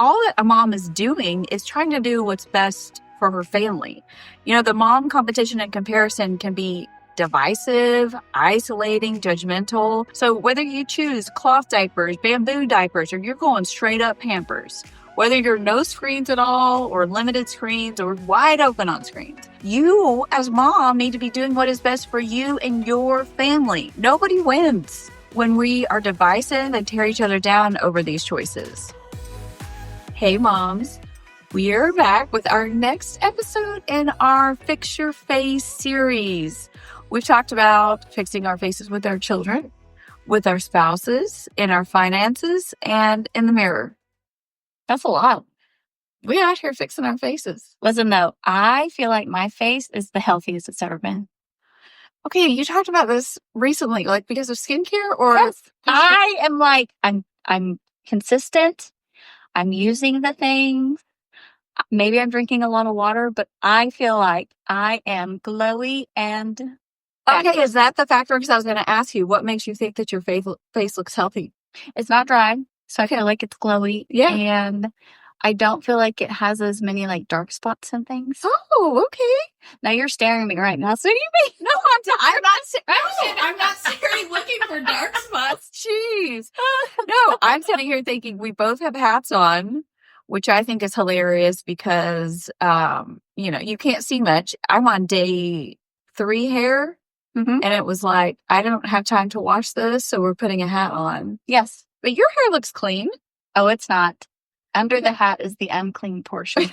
all that a mom is doing is trying to do what's best for her family. You know, the mom competition and comparison can be divisive, isolating, judgmental. So whether you choose cloth diapers, bamboo diapers, or you're going straight up Pampers, whether you're no screens at all or limited screens or wide open on screens, you as mom need to be doing what is best for you and your family. Nobody wins when we are divisive and tear each other down over these choices. Hey moms, we are back with our next episode in our Fix Your Face series. We've talked about fixing our faces with our children, with our spouses, in our finances, and in the mirror. That's a lot. We're out here fixing our faces. Listen, though, I feel like my face is the healthiest it's ever been. Okay, you talked about this recently, like because of skincare, or yes. I am like I'm consistent. I'm using the things. Maybe I'm drinking a lot of water, but I feel like I am glowy and okay. Is that the factor? Because I was going to ask you, what makes you think that your face looks healthy? It's not dry, so I feel like it's glowy. Yeah, and I don't feel like it has as many like dark spots and things. Oh, okay. Now you're staring at me right now. So you mean? No, I'm not staring looking for dark spots. Jeez. No, I'm sitting here thinking we both have hats on, which I think is hilarious because, you can't see much. I'm on day 3 hair, and it was like, I don't have time to wash this, so we're putting a hat on. Yes. But your hair looks clean. Oh, it's not. Under the hat is the unclean portion.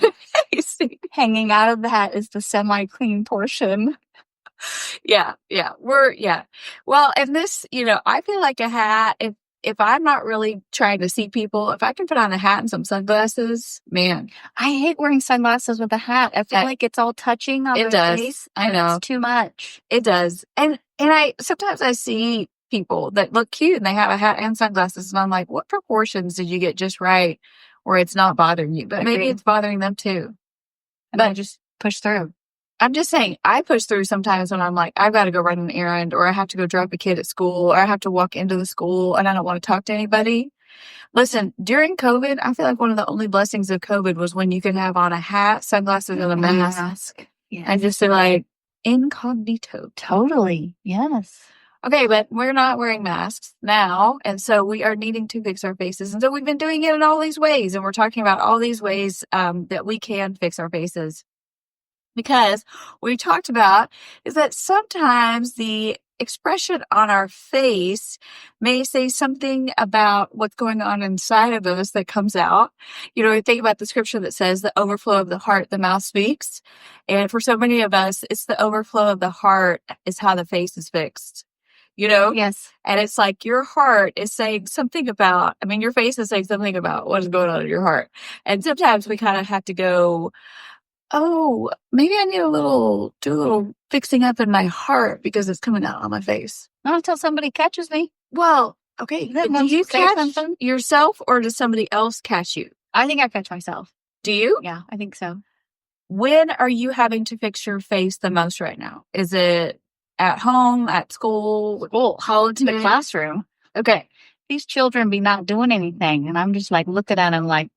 Hanging out of the hat is the semi-clean portion. Yeah. Well, and this, I feel like a hat, if I'm not really trying to see people, if I can put on a hat and some sunglasses, man. I hate wearing sunglasses with a hat. I feel like it's all touching on my face. I know. It's too much. It does. And sometimes I see people that look cute and they have a hat and sunglasses, and I'm like, what proportions did you get just right where it's not bothering you? But maybe it's bothering them too. And I just push through. I'm just saying, I push through sometimes when I'm like, I've got to go run an errand, or I have to go drop a kid at school, or I have to walk into the school and I don't want to talk to anybody. Listen, during COVID, I feel like one of the only blessings of COVID was when you could have on a hat, sunglasses, and a mask. Yes. And just be like, incognito. Totally. Yes. Okay, but we're not wearing masks now, and so we are needing to fix our faces. And so we've been doing it in all these ways, and we're talking about all these ways that we can fix our faces. Because what we talked about is that sometimes the expression on our face may say something about what's going on inside of us that comes out. We think about the scripture that says the overflow of the heart, the mouth speaks. And for so many of us, it's the overflow of the heart is how the face is fixed. Yes. And it's like your heart is saying something about, your face is saying something about what is going on in your heart. And sometimes we kind of have to go, oh, maybe I need do a little fixing up in my heart because it's coming out on my face. Not until somebody catches me. Well, okay. Do you catch yourself, or does somebody else catch you? I think I catch myself. Do you? Yeah, I think so. When are you having to fix your face the most right now? Is it at home, at school, college, in the classroom? Okay. These children be not doing anything, and I'm just like looking at them like,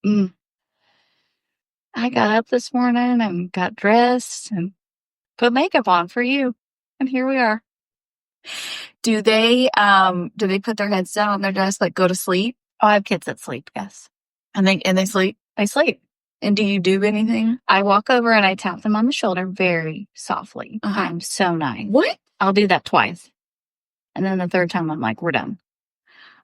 I got up this morning and got dressed and put makeup on for you, and here we are. Do they put their heads down on their desk, like go to sleep? Oh, I have kids that sleep, yes. And they sleep? They sleep. And do you do anything? I walk over and I tap them on the shoulder very softly. I'm so nice. What? I'll do that twice. And then the third time I'm like, we're done.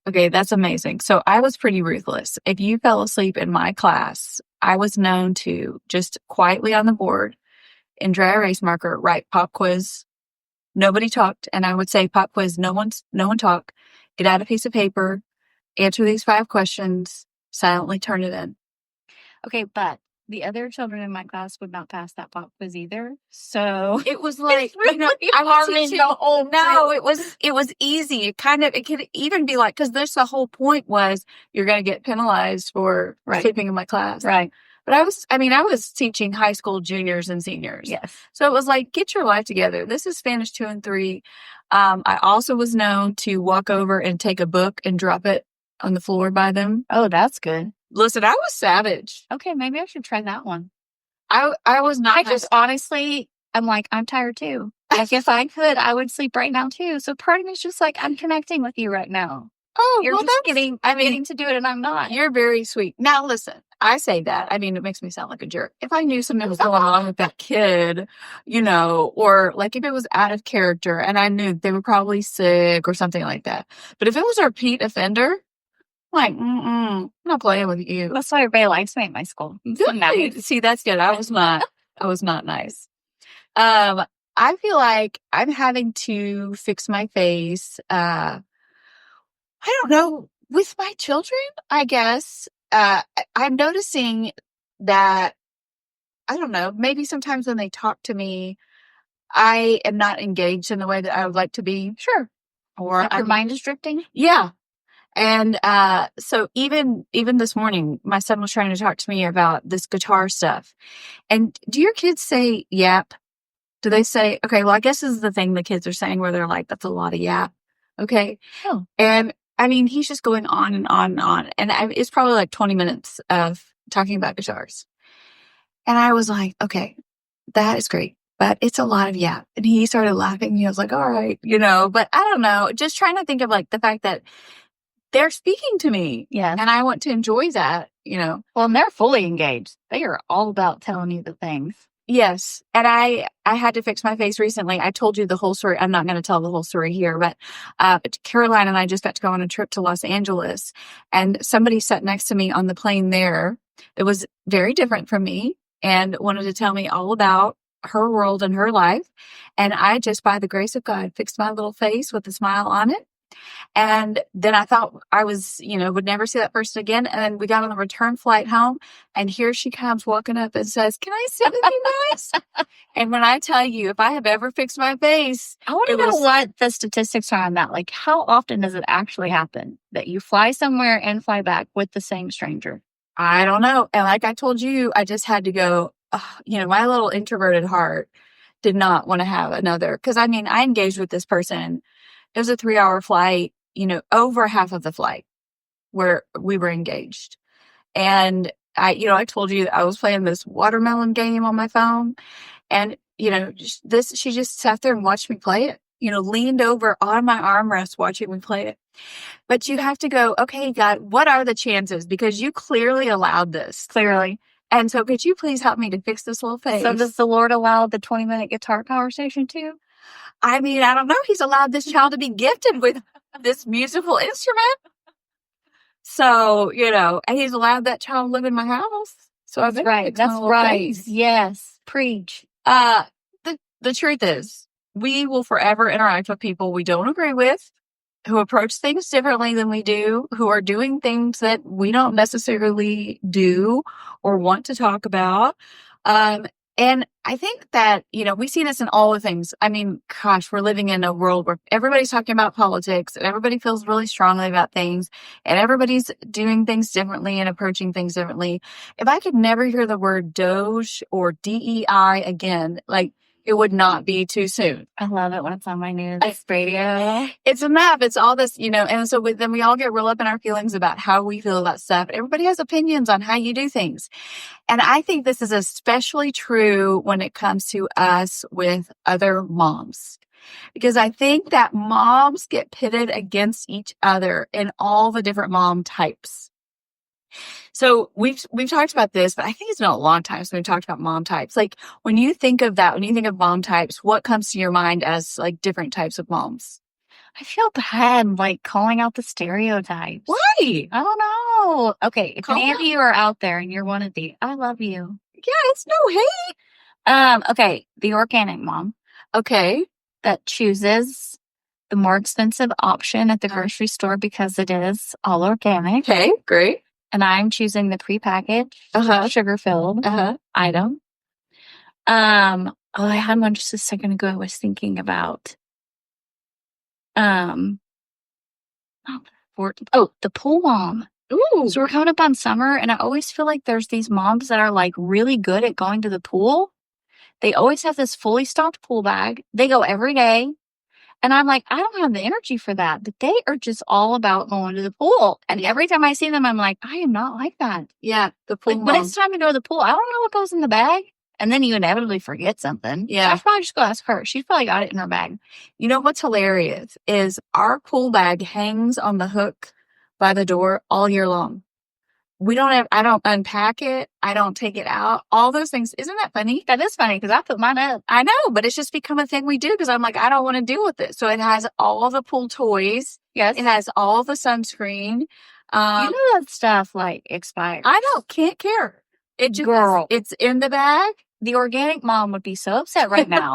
Okay, that's amazing. So I was pretty ruthless. If you fell asleep in my class, I was known to just quietly on the board in dry erase marker write pop quiz. Nobody talked, and I would say pop quiz. No one talk. Get out a piece of paper, answer these 5 questions, silently turn it in. Okay, but the other children in my class would not pass that pop quiz either. So it was like, really it was easy. It could even be like, because the whole point was you're going to get penalized for sleeping in my class. Right. But I was teaching high school juniors and seniors. Yes. So it was like, get your life together. This is Spanish 2 and 3. I also was known to walk over and take a book and drop it on the floor by them. Oh, that's good. Listen, I was savage. Okay, maybe I should try that one. I was not. I just honestly, I'm like, I'm tired too. Like, if I could, I would sleep right now too. So part of me is just like, I'm connecting with you right now. Oh, You're well, just getting to do it, and I'm not. You're very sweet. Now, listen, I say that. I mean, it makes me sound like a jerk. If I knew something was going on with that kid, or like if it was out of character and I knew they were probably sick or something like that. But if it was a repeat offender, like, I'm not playing with you. That's why everybody likes me at my school. Nice. See, that's good. I was not nice. I feel like I'm having to fix my face. I don't know, with my children, I guess. I'm noticing that, I don't know, maybe sometimes when they talk to me, I am not engaged in the way that I would like to be. Sure. Or Like your mind is drifting? Yeah. And so even this morning, my son was trying to talk to me about this guitar stuff. And do your kids say yap? Do they say, okay, well, I guess this is the thing the kids are saying where they're like, that's a lot of yap. Okay. Oh. And I mean, he's just going on and on and on. And it's probably like 20 minutes of talking about guitars. And I was like, okay, that is great, but it's a lot of yap. And he started laughing. And I was like, all right, but I don't know. Just trying to think of like the fact that they're speaking to me. Yes. And I want to enjoy that, Well, and they're fully engaged. They are all about telling you the things. Yes. And I had to fix my face recently. I told you the whole story. I'm not going to tell the whole story here, but Caroline and I just got to go on a trip to Los Angeles, and somebody sat next to me on the plane there. It was very different from me and wanted to tell me all about her world and her life. And I just, by the grace of God, fixed my little face with a smile on it. And then I thought I was, would never see that person again. And then we got on the return flight home, and here she comes walking up and says, "Can I sit with you guys?" And when I tell you, if I have ever fixed my face, I want to know what the statistics are on that. Like, how often does it actually happen that you fly somewhere and fly back with the same stranger? I don't know. And like I told you, I just had to go, my little introverted heart did not want to have another. Because I mean, I engaged with this person. It was a 3-hour flight, over half of the flight where we were engaged. And I told you I was playing this watermelon game on my phone. And, she just sat there and watched me play it, leaned over on my armrest watching me play it. But you have to go, okay, God, what are the chances? Because you clearly allowed this. Clearly. And so could you please help me to fix this little face? So does the Lord allow the 20-minute guitar conversation too? I mean, I don't know. He's allowed this child to be gifted with this musical instrument. So, and he's allowed that child to live in my house. So that's right. That's right. Face. Yes. Preach. The truth is, we will forever interact with people we don't agree with, who approach things differently than we do, who are doing things that we don't necessarily do or want to talk about. And I think that, we see this in all the things. I mean, gosh, we're living in a world where everybody's talking about politics and everybody feels really strongly about things and everybody's doing things differently and approaching things differently. If I could never hear the word Doge or DEI again, like, it would not be too soon. I love it when it's on my news radio. It's enough. It's all this, and so then we all get real up in our feelings about how we feel about stuff. Everybody has opinions on how you do things. And I think this is especially true when it comes to us with other moms. Because I think that moms get pitted against each other in all the different mom types. So we've talked about this, but I think it's been a long time since we've talked about mom types. Like, when you think of that, when you think of mom types, what comes to your mind as like different types of moms? I feel bad, like, calling out the stereotypes. Why? I don't know. Okay, if any of you are out there and you're one of these, I love you. Yeah, it's no hate. Okay, the organic mom. Okay. That chooses the more expensive option at the grocery store because it is all organic. Okay, great. And I'm choosing the prepackaged, sugar-filled item. I had one just a second ago. I was thinking about the pool mom. Ooh. So we're coming up on summer, and I always feel like there's these moms that are like really good at going to the pool. They always have this fully stocked pool bag. They go every day, And I'm like, I don't have the energy for that. But they are just all about going to the pool. And every time I see them, I'm like, I am not like that. Yeah, the pool Like, when it's time to go to the pool, I don't know what goes in the bag. And then you inevitably forget something. Yeah. So I should probably just go ask her. She's probably got it in her bag. You know what's hilarious is our pool bag hangs on the hook by the door all year long. I don't unpack it. I don't take it out. All those things. Isn't that funny? That is funny because I put mine up. I know, but it's just become a thing we do because I'm like, I don't want to deal with it. So it has all the pool toys. Yes. It has all the sunscreen. You know that stuff like expires. I can't care. It just, Girl. it's in the bag. The organic mom would be so upset right now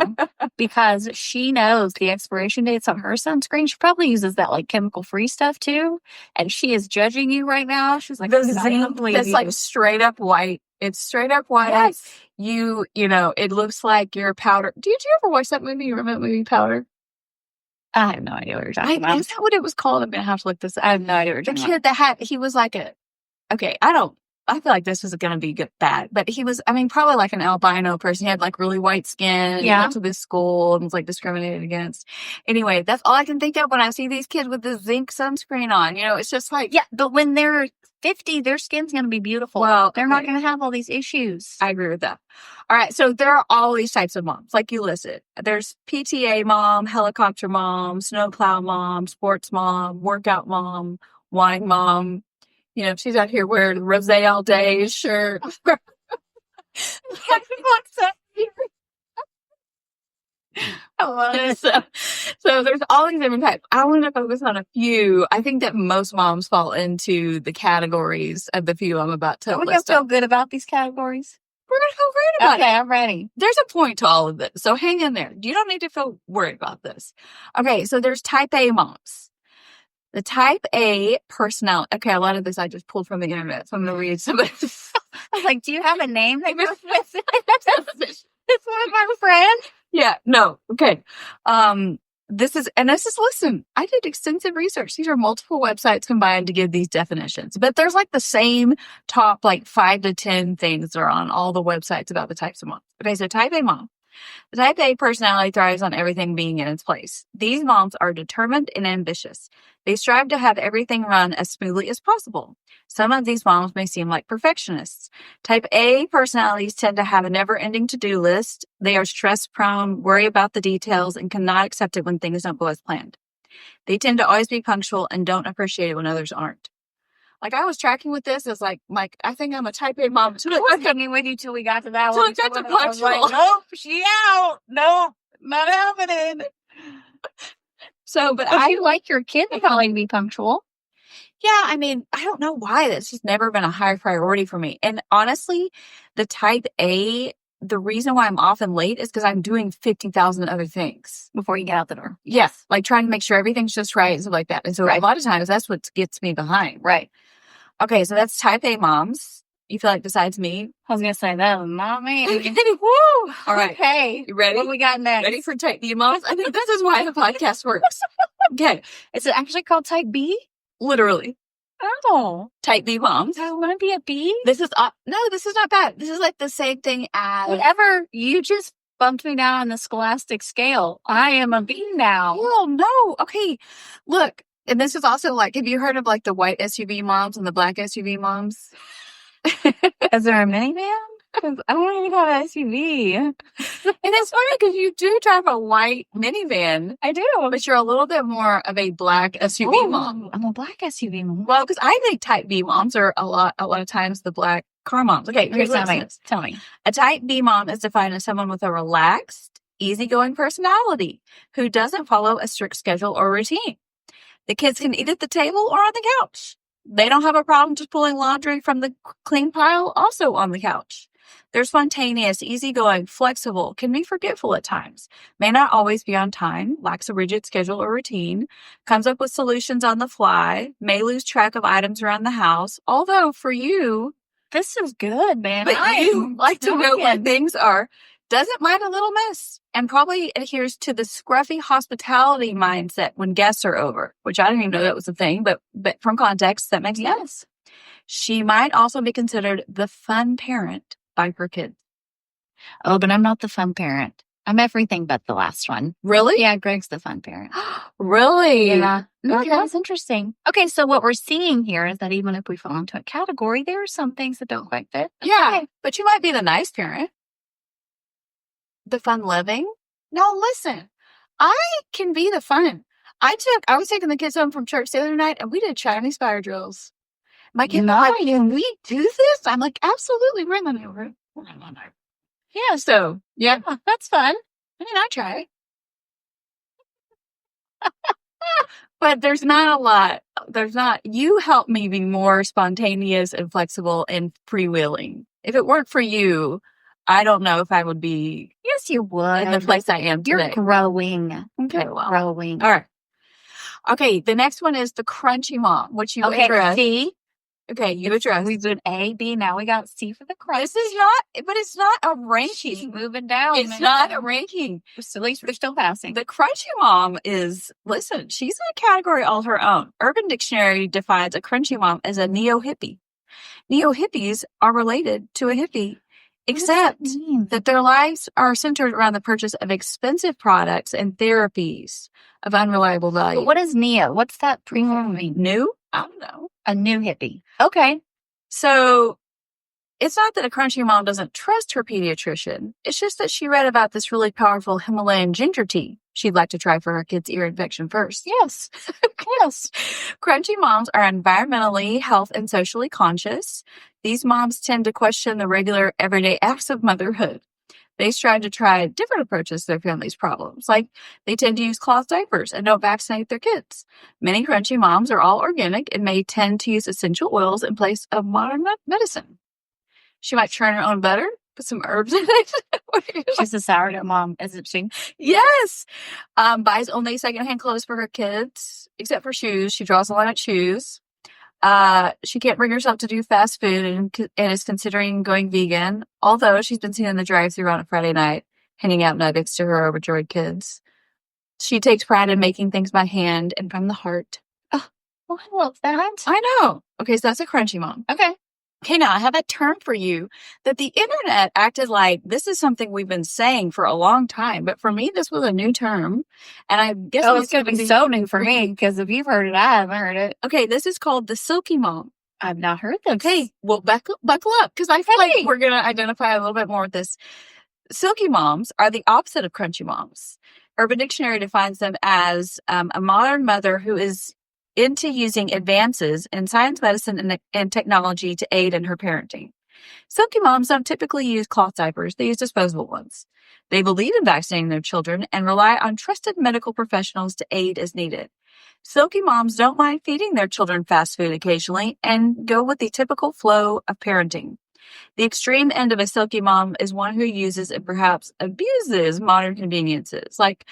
because she knows the expiration dates on her sunscreen. She probably uses that like chemical free stuff too. And she is judging you right now. She's like, That's like straight up white. It's straight up white. Yes. You know, it looks like your powder. Did you ever watch that movie? You remember that movie Powder? I have no idea what you're talking about. Is that what it was called? I'm going to have to look this up. I have no idea what you're The talking kid he was like I feel like this is going to be bad, but he was, probably like an albino person. He had like really white skin. Yeah. He went to this school and was like discriminated against. Anyway, that's all I can think of when I see these kids with the zinc sunscreen on. You know, it's just like. Yeah, but when they're 50, their skin's going to be beautiful. Well, they're not going to have all these issues. I agree with that. All right. So there are all these types of moms, like you listed. There's PTA mom, helicopter mom, snowplow mom, sports mom, workout mom, wine mom. You know, she's out here wearing rosé all day shirt. So there's all these different types. I want to focus on a few. I think that most moms fall into the categories of the few I'm about to list. We're going to feel good about these categories. We're going to feel great about it. Okay, I'm ready. There's a point to all of this. So hang in there. You don't need to feel worried about this. Okay, so there's type A moms. The type A personality. Okay, a lot of this I just pulled from the internet, so I'm going to read some of this. I was like, do you have a name that goes with it? It's one of my friends. Yeah, no. Okay. Listen, I did extensive research. These are multiple websites combined to give these definitions, but there's like the same top like 5 to 10 things that are on all the websites about the types of moms. Okay, so type A mom. The type A personality thrives on everything being in its place. These moms are determined and ambitious. They strive to have everything run as smoothly as possible. Some of these moms may seem like perfectionists. Type A personalities tend to have a never-ending to-do list. They are stress-prone, worry about the details, and cannot accept it when things don't go as planned. They tend to always be punctual and don't appreciate it when others aren't. Like, I was tracking with this. It's like, I think I'm a type A mom. I was hanging with you till we got to that one. Till we got to punctual. Like, nope, she out. Nope, not happening. So, but I like your kid probably to be punctual. Yeah, I don't know why. That's just never been a high priority for me. And honestly, the type A, the reason why I'm often late is because I'm doing 50,000 other things before you get out the door. Yes, like trying to make sure everything's just right and stuff like that. And so a lot of times that's what gets me behind. Right. Okay, so that's type A moms. You feel like besides me? I was going to say that, not me. Woo! All right. Okay. You ready? What we got next? Ready for type B moms? I think this is why the podcast works. Okay. Is it actually called type B? Literally. Oh. Type B moms. I want to be a B? This is not bad. This is like the same thing as... Whatever. You just bumped me down on the scholastic scale. I am a B now. Oh, no. Okay. Look. And this is also like, have you heard of like the white SUV moms and the black SUV moms? Is there a minivan? Because I don't even have an SUV. And it's funny because you do drive a white minivan. I do. But you're a little bit more of a black SUV mom. I'm a black SUV mom. Well, because I think type B moms are a lot of times the black car moms. Okay, here's what it says. Tell me. A type B mom is defined as someone with a relaxed, easygoing personality who doesn't follow a strict schedule or routine. The kids can eat at the table or on the couch. They don't have a problem just pulling laundry from the clean pile, also on the couch. They're spontaneous, easygoing, flexible, can be forgetful at times, may not always be on time, lacks a rigid schedule or routine, comes up with solutions on the fly, may lose track of items around the house. Although for you, this is good, man. But you like to know what things are. Doesn't mind a little mess, and probably adheres to the scruffy hospitality mindset when guests are over, which I didn't even know that was a thing, but from context, that makes sense. She might also be considered the fun parent by her kids. Oh, but I'm not the fun parent. I'm everything but the last one. Really? Yeah, Greg's the fun parent. Really? Yeah. Okay. That's interesting. Okay, so what we're seeing here is that even if we fall into a category, there are some things that don't quite fit. Yeah, Okay. but you might be the nice parent. The fun living? No, listen. I can be the fun. I was taking the kids home from church the other night and we did Chinese fire drills. My kids were like, can we do this? I'm like, absolutely, we're in the neighborhood. Yeah, So, yeah. that's fun. I mean, I try. But there's not a lot. You help me be more spontaneous and flexible and freewheeling. If it weren't for you, I don't know if I would be Yes, you would. in the place I am You're today. growing. Okay, well. Growing. All right. Okay, the next one is the crunchy mom, which you addressed. C. Okay, you addressed. We did A, B, now we got C for the crunch. This is not, but it's not a ranking. She's moving down. It's not a ranking. At least we're still passing. The crunchy mom is, listen, she's in a category all her own. Urban Dictionary defines a crunchy mom as a neo-hippie. Neo-hippies are related to a hippie, except that their lives are centered around the purchase of expensive products and therapies of unreliable value. But what is neo? What's that premium mean? New? I don't know. A new hippie. Okay. So it's not that a crunchy mom doesn't trust her pediatrician. It's just that she read about this really powerful Himalayan ginger tea she'd like to try for her kid's ear infection first. Yes. Yes. Crunchy moms are environmentally, health, and socially conscious. These moms tend to question the regular, everyday acts of motherhood. They strive to try different approaches to their family's problems, like they tend to use cloth diapers and don't vaccinate their kids. Many crunchy moms are all organic and may tend to use essential oils in place of modern medicine. She might churn her own butter, put some herbs in it. She's a sourdough mom, isn't she? Yes. Buys only secondhand clothes for her kids, except for shoes. She draws a line at shoes. She can't bring herself to do fast food and is considering going vegan, although she's been seen in the drive-thru on a Friday night, handing out nuggets to her overjoyed kids. She takes pride in making things by hand and from the heart. Oh, well, I love that. I know. Okay, so that's a crunchy mom. Okay. Okay, now I have a term for you that the internet acted like this is something we've been saying for a long time, but for me, this was a new term. And I guess it's going to be so new for me because if you've heard it, I haven't heard it. Okay, this is called the silky mom. I've not heard this. Okay, well, buckle up because I feel like we're going to identify a little bit more with this. Silky moms are the opposite of crunchy moms. Urban Dictionary defines them as a modern mother who is into using advances in science, medicine, and technology to aid in her parenting. Silky moms don't typically use cloth diapers. They use disposable ones. They believe in vaccinating their children and rely on trusted medical professionals to aid as needed. Silky moms don't mind feeding their children fast food occasionally and go with the typical flow of parenting. The extreme end of a silky mom is one who uses and perhaps abuses modern conveniences. Like,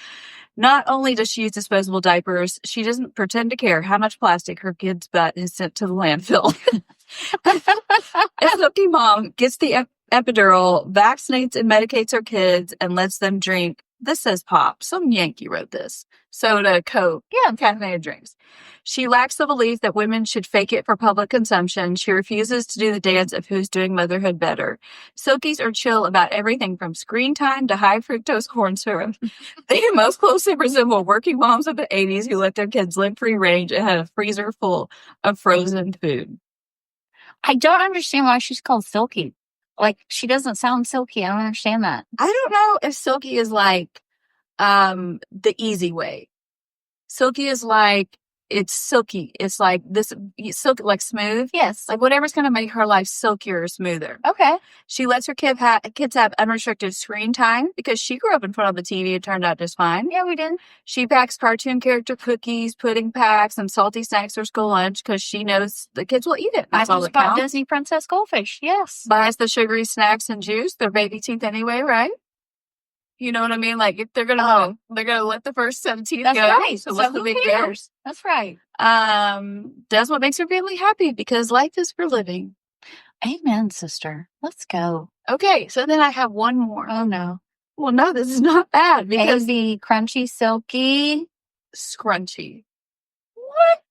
not only does she use disposable diapers, she doesn't pretend to care how much plastic her kid's butt is sent to the landfill. A silky mom gets the epidural, vaccinates and medicates her kids, and lets them drink. This says pop. Some Yankee wrote this. Soda, Coke, caffeinated drinks. She lacks the belief that women should fake it for public consumption. She refuses to do the dance of who's doing motherhood better. Silkies are chill about everything from screen time to high fructose corn syrup. They most closely resemble working moms of the 80s who let their kids live free range and had a freezer full of frozen food. I don't understand why she's called Silky. Like, she doesn't sound silky. I don't understand that. I don't know if silky is like the easy way. Silky is like, it's silky. It's like this silky, like smooth. Yes. Like whatever's going to make her life silkier or smoother. Okay. She lets her kids have unrestricted screen time because she grew up in front of the TV and turned out just fine. Yeah, we did. She packs cartoon character cookies, pudding packs, and salty snacks for school lunch because she knows the kids will eat it. That's all that counts. Disney Princess Goldfish. Yes. Buys the sugary snacks and juice. They're baby teeth anyway, right? You know what I mean? Like if they're gonna let the first set of teeth That's go. Right. So what's the big deal? That's right. Does what makes her family happy because life is for living. Amen, sister. Let's go. Okay, so then I have one more. Oh no. Well, no, this is not bad because the crunchy, silky, scrunchy. What?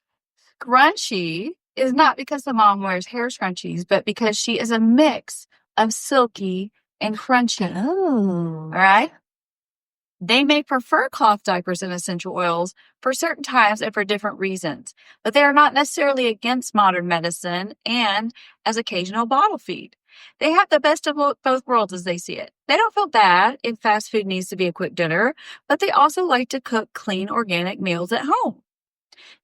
Scrunchy is not because the mom wears hair scrunchies, but because she is a mix of silky and crunchy. Oh. All right? They may prefer cloth diapers and essential oils for certain times and for different reasons, but they are not necessarily against modern medicine and as occasional bottle feed. They have the best of both worlds as they see it. They don't feel bad if fast food needs to be a quick dinner, but they also like to cook clean organic meals at home.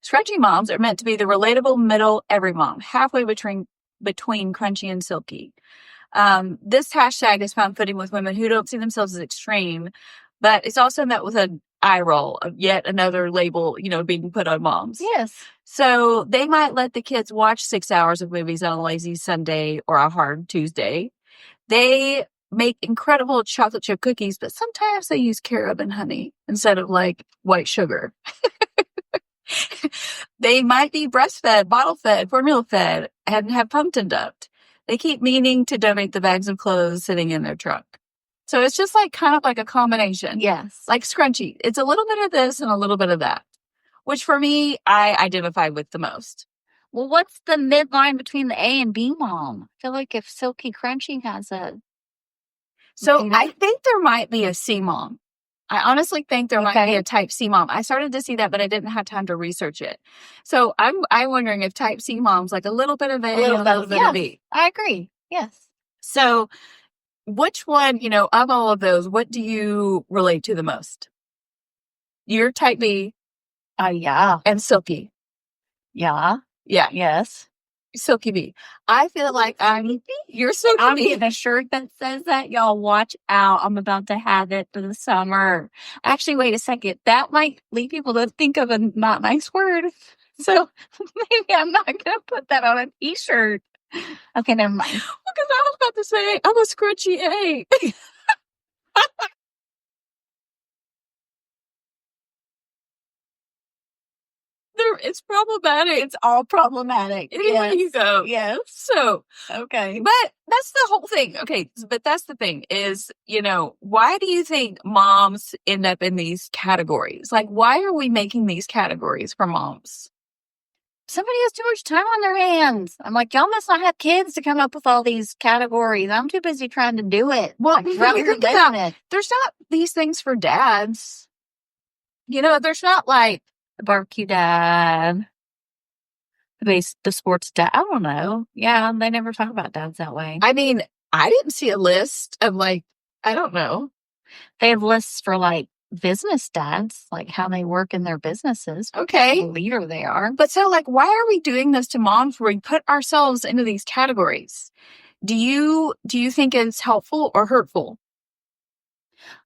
Scrunchy moms are meant to be the relatable middle every mom, halfway between crunchy and silky. This hashtag has found footing with women who don't see themselves as extreme, but it's also met with an eye roll of yet another label, being put on moms. Yes. So they might let the kids watch 6 hours of movies on a lazy Sunday or a hard Tuesday. They make incredible chocolate chip cookies, but sometimes they use carob and honey instead of like white sugar. They might be breastfed, bottle fed, formula fed, and have pumped and dumped. They keep meaning to donate the bags of clothes sitting in their trunk. So it's just kind of like a combination. Yes. Like scrunchy. It's a little bit of this and a little bit of that, which for me, I identify with the most. Well, what's the midline between the A and B mom? I feel like if Silky Crunchy has a... So I think there might be a C mom. I honestly think there might be a type C mom. I started to see that, but I didn't have time to research it. So I'm wondering if type C mom's like a little bit of A and a little bit of B. I agree. Yes. So which one, of all of those, what do you relate to the most? You're type B. Yeah. And silky. Yeah. Yeah. Yes. Silky B. I feel like you're silky I'm B. getting a shirt that says that. Y'all watch out. I'm about to have it for the summer. Actually, wait a second. That might lead people to think of a not nice word. So maybe I'm not going to put that on a t-shirt. Okay, never mind. Well, because I was about to say, I'm a scrunchy A. It's problematic. It's all problematic. Anywhere you go. Yes. So, okay. But that's the whole thing. Okay. But that's the thing is, why do you think moms end up in these categories? Like, why are we making these categories for moms? Somebody has too much time on their hands. I'm like, y'all must not have kids to come up with all these categories. I'm too busy trying to do it. Well, there's not these things for dads. There's not like the barbecue dad, the sports dad. I don't know. Yeah, they never talk about dads that way. I mean, I didn't see a list of I don't know. They have lists for business dads, like how they work in their businesses. Okay. What leader they are. But so why are we doing this to moms where we put ourselves into these categories? Do you think it's helpful or hurtful?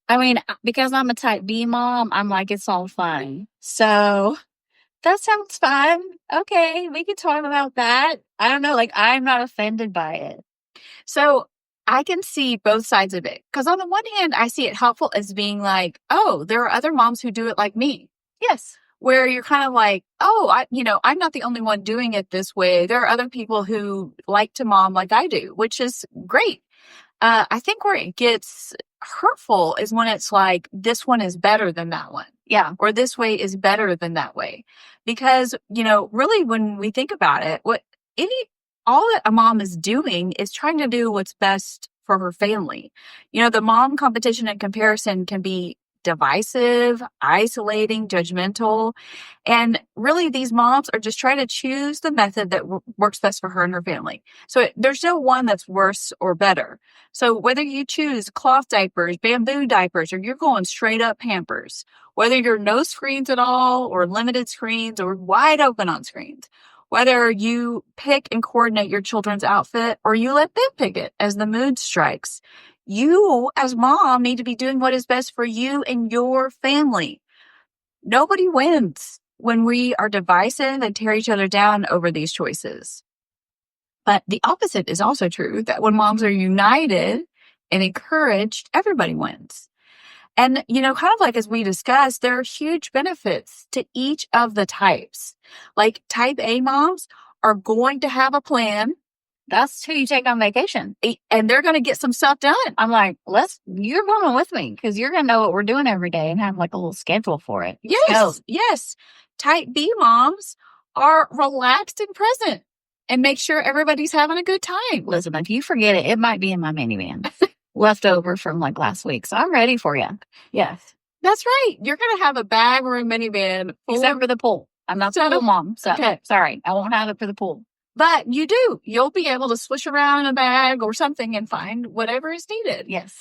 I mean, because I'm a type B mom, I'm like, it's all fun. So that sounds fun. Okay, we can talk about that. I don't know, I'm not offended by it. So I can see both sides of it. Because on the one hand, I see it helpful as being oh, there are other moms who do it like me. Yes. Where you're kind of oh, I'm not the only one doing it this way. There are other people who like to mom like I do, which is great. I think where it gets hurtful is when it's this one is better than that one. Yeah. Or this way is better than that way. Because, really when we think about it, all that a mom is doing is trying to do what's best for her family. The mom competition and comparison can be divisive, isolating, judgmental. And really, these moms are just trying to choose the method that works best for her and her family. So there's no one that's worse or better. So whether you choose cloth diapers, bamboo diapers, or you're going straight up Pampers, whether you're no screens at all or limited screens or wide open on screens, whether you pick and coordinate your children's outfit or you let them pick it as the mood strikes, you as mom need to be doing what is best for you and your family. Nobody wins when we are divisive and tear each other down over these choices. But the opposite is also true, that when moms are united and encouraged, everybody wins. And, kind of as we discussed, there are huge benefits to each of the types. Type A moms are going to have a plan. That's who you take on vacation. And they're going to get some stuff done. I'm like, you're going with me because you're going to know what we're doing every day and have a little schedule for it. Yes. Type B moms are relaxed and present and make sure everybody's having a good time. Listen, if you forget it, it might be in my minivan. Left over from last week. So I'm ready for you. Yes. That's right. You're going to have a bag or a minivan. Except for the pool. I'm not the pool mom, so sorry. I won't have it for the pool. But you do. You'll be able to swish around in a bag or something and find whatever is needed. Yes.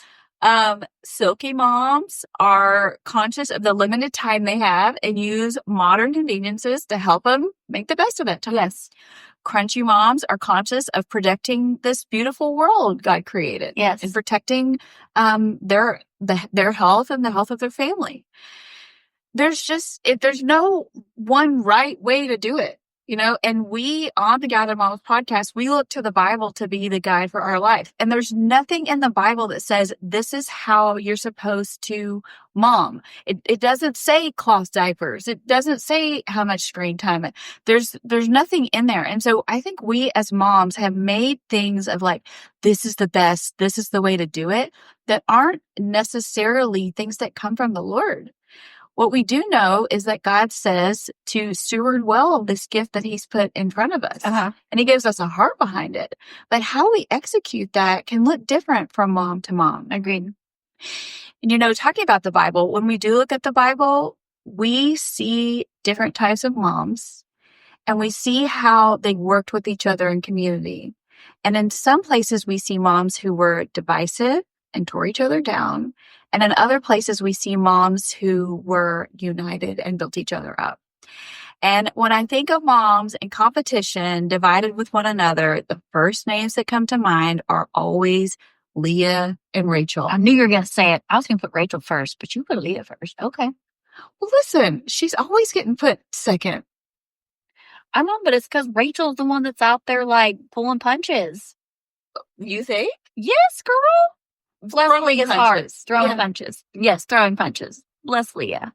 Silky moms are conscious of the limited time they have and use modern conveniences to help them make the best of it. Yes. Crunchy moms are conscious of protecting this beautiful world God created. Yes. And protecting their health and the health of their family. There's no one right way to do it. And we, on the Gathered Moms podcast, we look to the Bible to be the guide for our life. And there's nothing in the Bible that says this is how you're supposed to mom. It doesn't say cloth diapers. It doesn't say how much screen time. There's nothing in there. And so I think we as moms have made things of like, this is the best, this is the way to do it, that aren't necessarily things that come from the Lord. What we do know is that God says to steward well this gift that he's put in front of us. Uh-huh. And he gives us a heart behind it. But how we execute that can look different from mom to mom. Agreed. And talking about the Bible, when we do look at the Bible, we see different types of moms and we see how they worked with each other in community. And in some places, we see moms who were divisive and tore each other down. And in other places, we see moms who were united and built each other up. And when I think of moms in competition, divided with one another, the first names that come to mind are always Leah and Rachel. I knew you were going to say it. I was going to put Rachel first, but you put Leah first. Okay. Well, listen, she's always getting put second. I know, but it's because Rachel's the one that's out there like pulling punches. You think? Yes, girl. Throwing punches. Throwing punches. Yes, throwing punches. Bless Leah.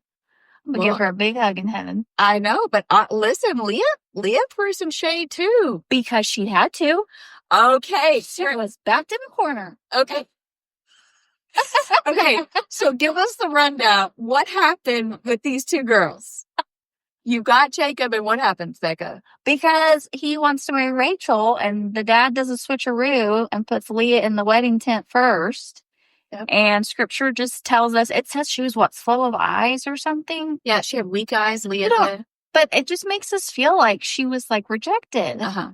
I'm going to give her a big hug in heaven. I know, but listen, Leah threw some shade too. Because she had to. Okay. Sarah was backed in the corner. Okay. Okay, so give us the rundown. What happened with these two girls? You got Jacob, and what happens, Becca? Because he wants to marry Rachel, and the dad does a switcheroo and puts Leah in the wedding tent first. Yep. And scripture just tells us, it says she was slow of eyes or something? Yeah, she had weak eyes, Leah did. But it just makes us feel like she was rejected. Uh-huh.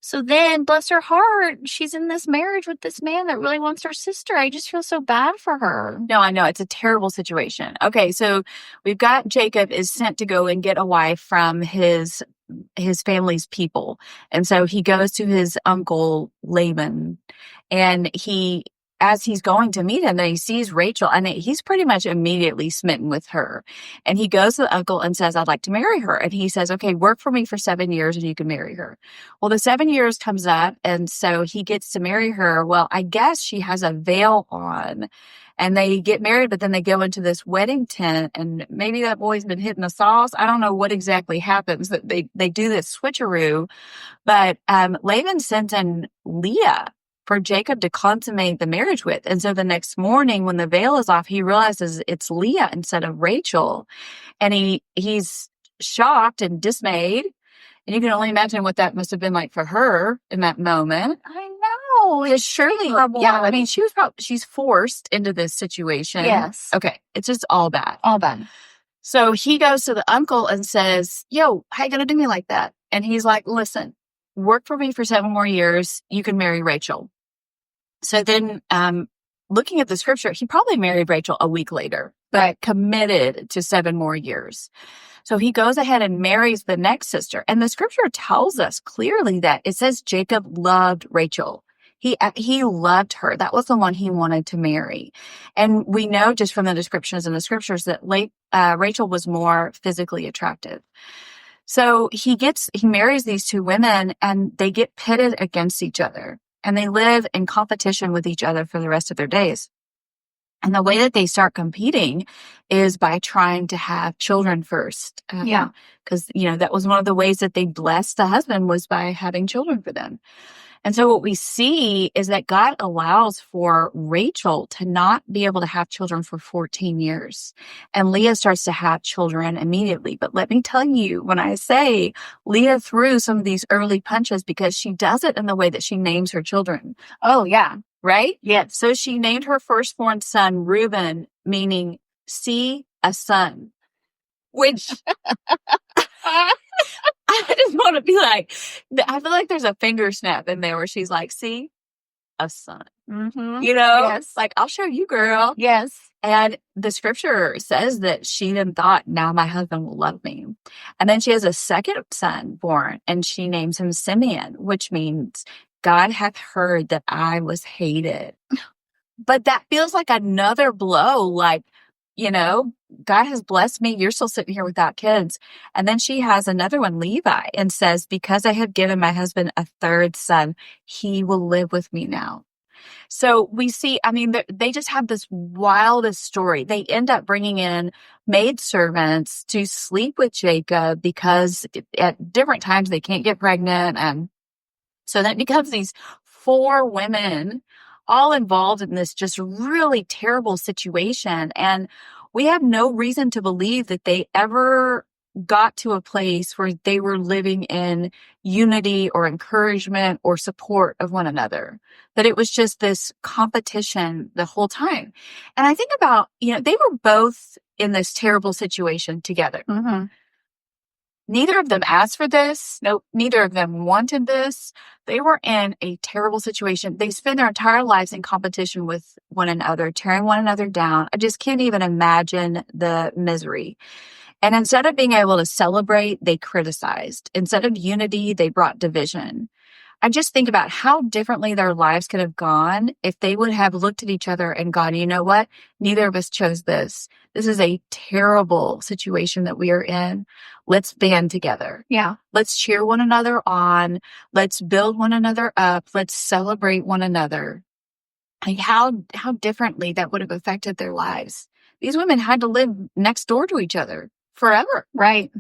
So then, bless her heart, she's in this marriage with this man that really wants her sister. I just feel so bad for her. No, I know. It's a terrible situation. Okay, so we've got Jacob is sent to go and get a wife from his family's people. And so he goes to his uncle Laban, and as he's going to meet him, then he sees Rachel, and he's pretty much immediately smitten with her. And he goes to the uncle and says, I'd like to marry her. And he says, okay, work for me for 7 years and you can marry her. Well, the 7 years comes up, and so he gets to marry her. Well, I guess she has a veil on, and they get married, but then they go into this wedding tent, and maybe that boy's been hitting the sauce. I don't know what exactly happens, that they do this switcheroo. But Laban sends in Leah for Jacob to consummate the marriage with. And so the next morning when the veil is off, he realizes it's Leah instead of Rachel. And he's shocked and dismayed. And you can only imagine what that must have been like for her in that moment. I know. It's surely horrible. Yeah, I mean, she's forced into this situation. Yes. Okay. It's just all bad. All bad. So he goes to the uncle and says, yo, how you going to do me like that? And he's like, listen, work for me for 7 more years. You can marry Rachel. So then, looking at the scripture, he probably married Rachel a week later, but committed to 7 more years. So he goes ahead and marries the next sister. And the scripture tells us clearly that it says Jacob loved Rachel. He loved her. That was the one he wanted to marry. And we know just from the descriptions in the scriptures that Rachel was more physically attractive. So he marries these 2 women, and they get pitted against each other. And they live in competition with each other for the rest of their days. And the way that they start competing is by trying to have children first. Because, that was one of the ways that they blessed the husband, was by having children for them. And so what we see is that God allows for Rachel to not be able to have children for 14 years. And Leah starts to have children immediately. But let me tell you, when I say Leah threw some of these early punches, because she does it in the way that she names her children. Oh, yeah. Right? Yes. So she named her firstborn son Reuben, meaning see a son, which I just want to be like, I feel like there's a finger snap in there where she's like, see, a son, Yes. like, I'll show you, girl. Yes. And the scripture says that she then thought, now my husband will love me. And then she has a second son born, and she names him Simeon, which means God hath heard that I was hated. But that feels like another blow. Like, God has blessed me. You're still sitting here without kids. And then she has another one, Levi, and says, because I have given my husband a third son, he will live with me now. So we see, they just have this wildest story. They end up bringing in maidservants to sleep with Jacob because at different times they can't get pregnant. And so that becomes these 4 women all involved in this just really terrible situation. And we have no reason to believe that they ever got to a place where they were living in unity or encouragement or support of one another, that it was just this competition the whole time. And I think about, they were both in this terrible situation together. Mm-hmm. Neither of them asked for this. Nope. Neither of them wanted this. They were in a terrible situation. They spend their entire lives in competition with one another, tearing one another down. I just can't even imagine the misery. And instead of being able to celebrate, they criticized. Instead of unity, they brought division. I just think about how differently their lives could have gone if they would have looked at each other and gone, you know what? Neither of us chose this. This is a terrible situation that we are in. Let's band together. Yeah. Let's cheer one another on. Let's build one another up. Let's celebrate one another. Like how differently that would have affected their lives. These women had to live next door to each other forever. Right.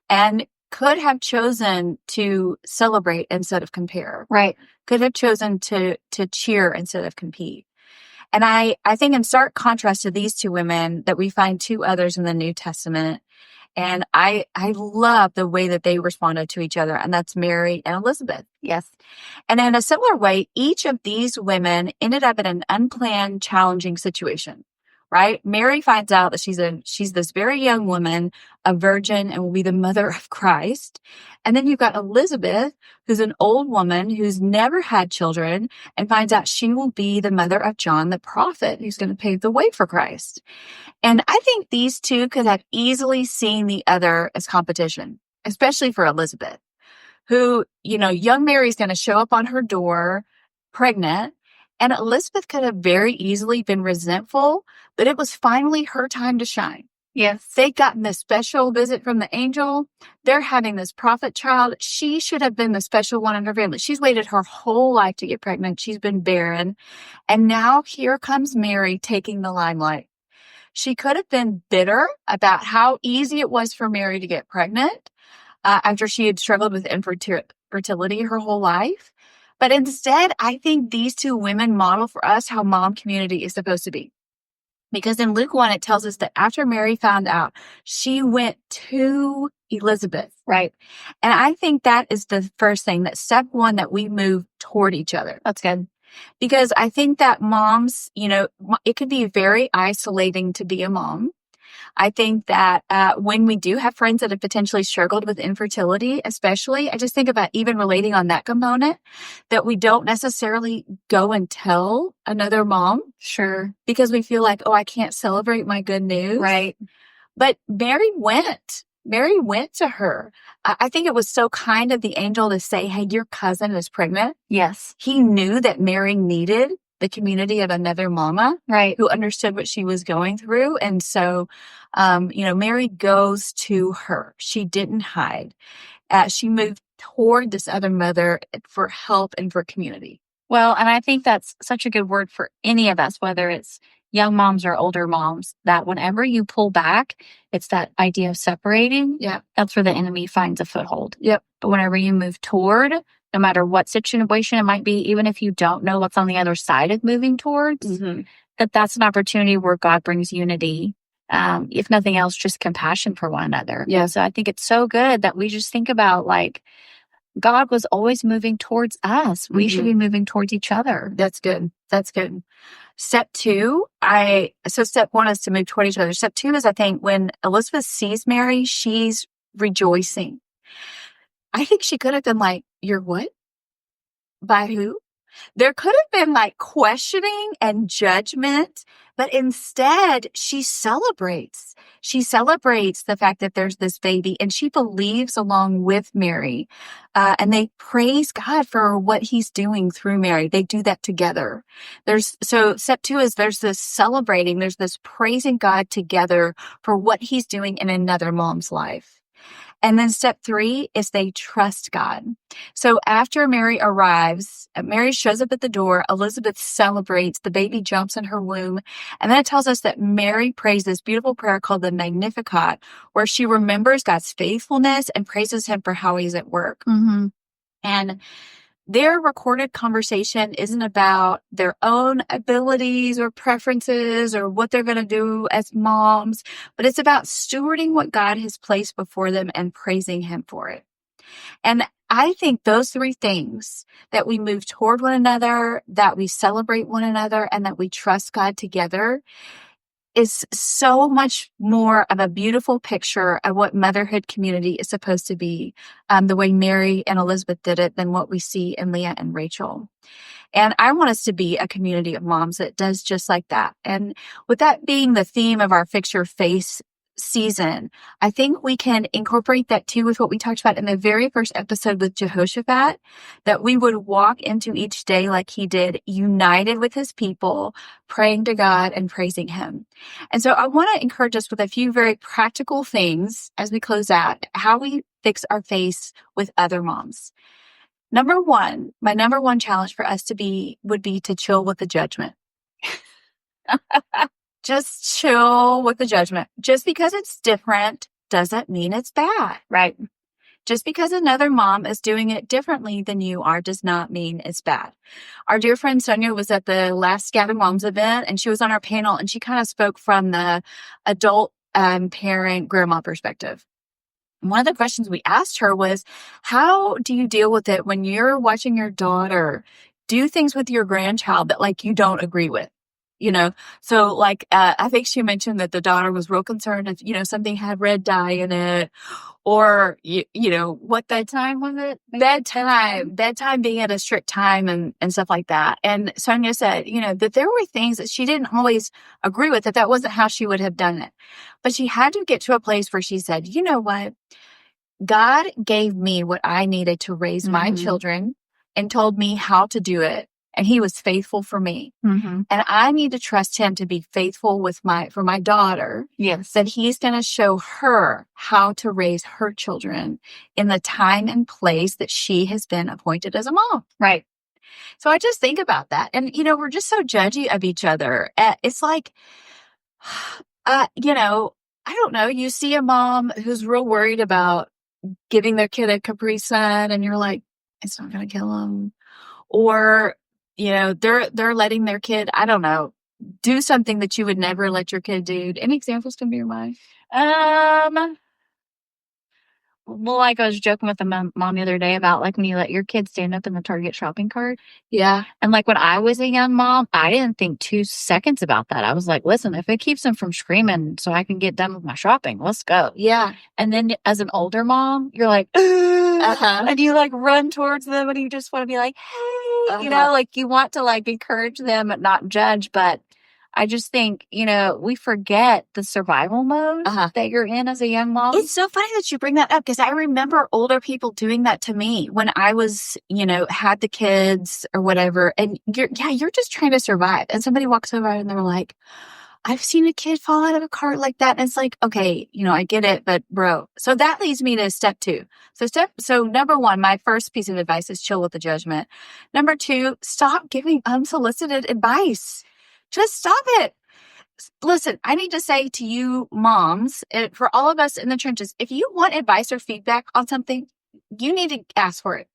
And could have chosen to celebrate instead of compare. Right. Could have chosen to cheer instead of compete. And I think in stark contrast to these 2 women that we find 2 others in the New Testament. And I love the way that they responded to each other. And that's Mary and Elizabeth. Yes. And in a similar way, each of these women ended up in an unplanned, challenging situation. Right? Mary finds out that she's this very young woman, a virgin, and will be the mother of Christ. And then you've got Elizabeth, who's an old woman who's never had children, and finds out she will be the mother of John the prophet, who's going to pave the way for Christ. And I think these 2 could have easily seen the other as competition, especially for Elizabeth, who, young Mary's going to show up on her door pregnant. And Elizabeth could have very easily been resentful that it was finally her time to shine. Yes. They'd gotten this special visit from the angel. They're having this prophet child. She should have been the special one in her family. She's waited her whole life to get pregnant. She's been barren. And now here comes Mary taking the limelight. She could have been bitter about how easy it was for Mary to get pregnant after she had struggled with infertility her whole life. But instead, I think these 2 women model for us how mom community is supposed to be. Because in Luke 1, it tells us that after Mary found out, she went to Elizabeth. Right. And I think that is the first thing, that step 1, that we move toward each other. That's good. Because I think that moms, it could be very isolating to be a mom. I think that when we do have friends that have potentially struggled with infertility, especially, I just think about even relating on that component, that we don't necessarily go and tell another mom. Sure. Because we feel like, oh, I can't celebrate my good news. Right. But Mary went. Mary went to her. I think it was so kind of the angel to say, hey, your cousin is pregnant. Yes. He knew that Mary needed the community of another mama, right, who understood what she was going through. And so, Mary goes to her. She didn't hide. She moved toward this other mother for help and for community. Well, and I think that's such a good word for any of us, whether it's young moms or older moms, that whenever you pull back, it's that idea of separating. Yeah. That's where the enemy finds a foothold. Yep. But whenever you move toward, no matter what situation it might be, even if you don't know what's on the other side of moving towards, that's an opportunity where God brings unity. If nothing else, just compassion for one another. Yeah. So I think it's so good that we just think about, like, God was always moving towards us. We should Mhm. be moving towards each other. That's good. That's good. Step two, so step one is to move toward each other. Step two is, I think, when Elizabeth sees Mary, she's rejoicing. I think she could have been like, "You're what? By who?" There could have been like questioning and judgment, but instead she celebrates. She celebrates the fact that there's this baby, and she believes along with Mary. And they praise God for what he's doing through Mary. They do that together. So step two is there's this celebrating, there's this praising God together for what he's doing in another mom's life. And then step three is they trust God. So after Mary arrives, Mary shows up at the door, Elizabeth celebrates, the baby jumps in her womb. And then it tells us that Mary prays this beautiful prayer called the Magnificat, where she remembers God's faithfulness and praises him for how he's at work. Mm-hmm. And their recorded conversation isn't about their own abilities or preferences or what they're going to do as moms, but it's about stewarding what God has placed before them and praising him for it. And I think those three things, that we move toward one another, that we celebrate one another, and that we trust God together, is so much more of a beautiful picture of what motherhood community is supposed to be, the way Mary and Elizabeth did it, than what we see in Leah and Rachel. And I want us to be a community of moms that does just like that. And with that being the theme of our Fix Your Face season, I think we can incorporate that too with what we talked about in the very first episode with Jehoshaphat, that we would walk into each day like he did, united with his people, praying to God and praising him. And so I want to encourage us with a few very practical things as we close out, how we fix our face with other moms. Number one, my number one challenge for us would be to chill with the judgment. Just chill with the judgment. Just because it's different doesn't mean it's bad, right? Just because another mom is doing it differently than you are does not mean it's bad. Our dear friend Sonia was at the last Gather Moms event, and she was on our panel, and she kind of spoke from the adult parent grandma perspective. One of the questions we asked her was, how do you deal with it when you're watching your daughter do things with your grandchild that like you don't agree with? You know, so like, I think she mentioned that the daughter was real concerned if, something had red dye in it, or, what bedtime was it? Bedtime being at a strict time and stuff like that. And Sonia said, that there were things that she didn't always agree with, that wasn't how she would have done it. But she had to get to a place where she said, you know what? God gave me what I needed to raise my children and told me how to do it. And he was faithful for me. Mm-hmm. And I need to trust him to be faithful for my daughter. Yes. That he's going to show her how to raise her children in the time and place that she has been appointed as a mom. Right. So I just think about that. And, we're just so judgy of each other. It's like, I don't know. You see a mom who's real worried about giving their kid a Capri Sun, and you're like, it's not going to kill them. Or, they're letting their kid, I don't know, do something that you would never let your kid do. Any examples come to your mind? Well, like I was joking with the mom the other day about like when you let your kids stand up in the Target shopping cart. Yeah. And like when I was a young mom, I didn't think 2 seconds about that. I was like, listen, if it keeps them from screaming so I can get done with my shopping, let's go. Yeah. And then as an older mom, you're like, and you like run towards them and you just want to be like, hey, like you want to like encourage them and not judge. But I just think, we forget the survival mode that you're in as a young mom. It's so funny that you bring that up, because I remember older people doing that to me when I was, had the kids or whatever. And you're just trying to survive. And somebody walks over and they're like, I've seen a kid fall out of a cart like that. And it's like, okay, I get it, but bro. So that leads me to step two. So number one, my first piece of advice is chill with the judgment. Number two, stop giving unsolicited advice. Just stop it. Listen, I need to say to you moms, and for all of us in the trenches, if you want advice or feedback on something, you need to ask for it.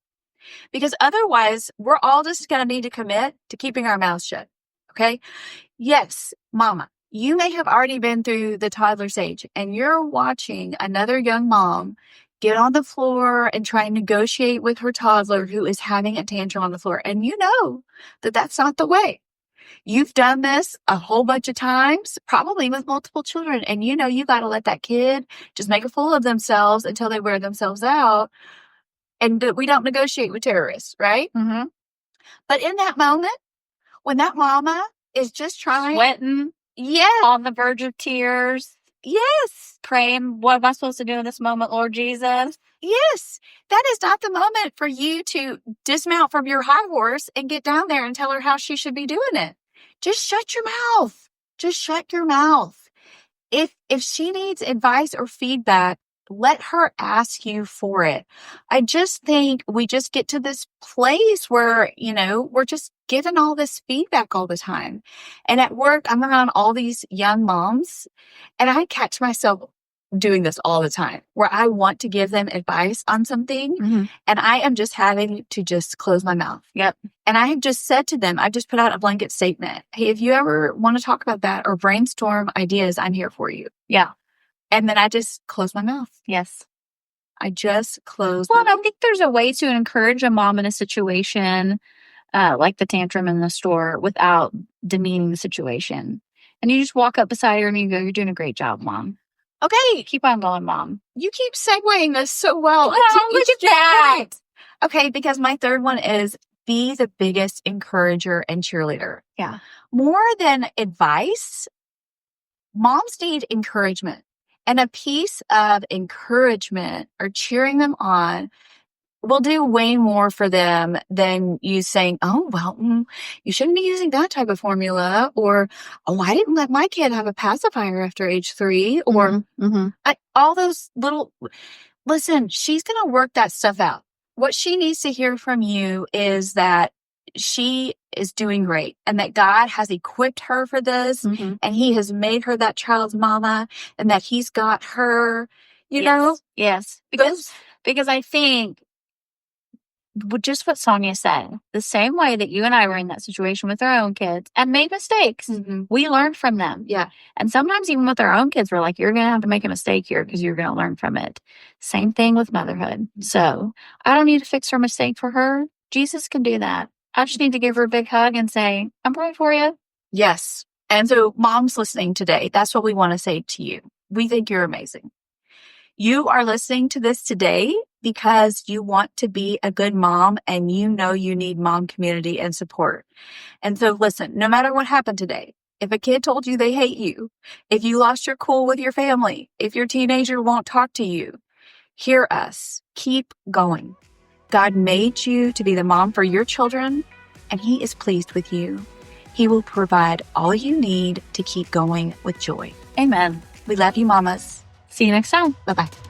Because otherwise, we're all just going to need to commit to keeping our mouths shut. Okay? Yes, mama, you may have already been through the toddler stage and you're watching another young mom get on the floor and try and negotiate with her toddler who is having a tantrum on the floor. And you know that that's not the way. You've done this a whole bunch of times, probably with multiple children. And you know you got to let that kid just make a fool of themselves until they wear themselves out. And we don't negotiate with terrorists, right? Mm-hmm. But in that moment, when that mama is just trying, Sweating, yes, on the verge of tears, yes, praying, what am I supposed to do in this moment, Lord Jesus? yes, that is not the moment for you to dismount from your high horse and get down there and tell her how she should be doing it. Just shut your mouth. Just shut your mouth. If she needs advice or feedback, let her ask you for it. I just think we just get to this place where, you know, we're just getting all this feedback all the time. And at work, I'm around all these young moms, and I catch myself doing this all the time where I want to give them advice on something, and I am just having to just close my mouth. Yep. And I have just said to them, I just put out a blanket statement. Hey, if you ever want to talk about that or brainstorm ideas, I'm here for you. Yeah. And then I just close my mouth. Yes. I just close Well, my I mouth. think there's a way to encourage a mom in a situation like the tantrum in the store without demeaning the situation. And you just walk up beside her and you go, you're doing a great job, Mom. Okay, Keep on going, Mom. you keep segueing this so well. Look at that. Okay, because my third one is be the biggest encourager and cheerleader. Yeah. More than advice, moms need encouragement. And a piece of encouragement or cheering them on will do way more for them than you saying, oh, well, you shouldn't be using that type of formula. Or, oh, I didn't let my kid have a pacifier after age 3. Or all those little, listen, she's going to work that stuff out. What she needs to hear from you is that she is doing great and that God has equipped her for this and he has made her that child's mama and that he's got her, you know? Yes. Because I think just what Sonia said, the same way that you and I were in that situation with our own kids and made mistakes, we learned from them. Yeah. And sometimes even with our own kids, we're like, you're going to have to make a mistake here because you're going to learn from it. Same thing with motherhood. So I don't need to fix her mistake for her. Jesus can do that. I just need to give her a big hug and say, I'm praying for you. Yes. And so moms listening today, that's what we want to say to you. We think you're amazing. You are listening to this today because you want to be a good mom and you know you need mom community and support. And so listen, no matter what happened today, if a kid told you they hate you, if you lost your cool with your family, if your teenager won't talk to you, hear us. Keep going. God made you to be the mom for your children, and he is pleased with you. He will provide all you need to keep going with joy. Amen. We love you, mamas. See you next time. Bye-bye.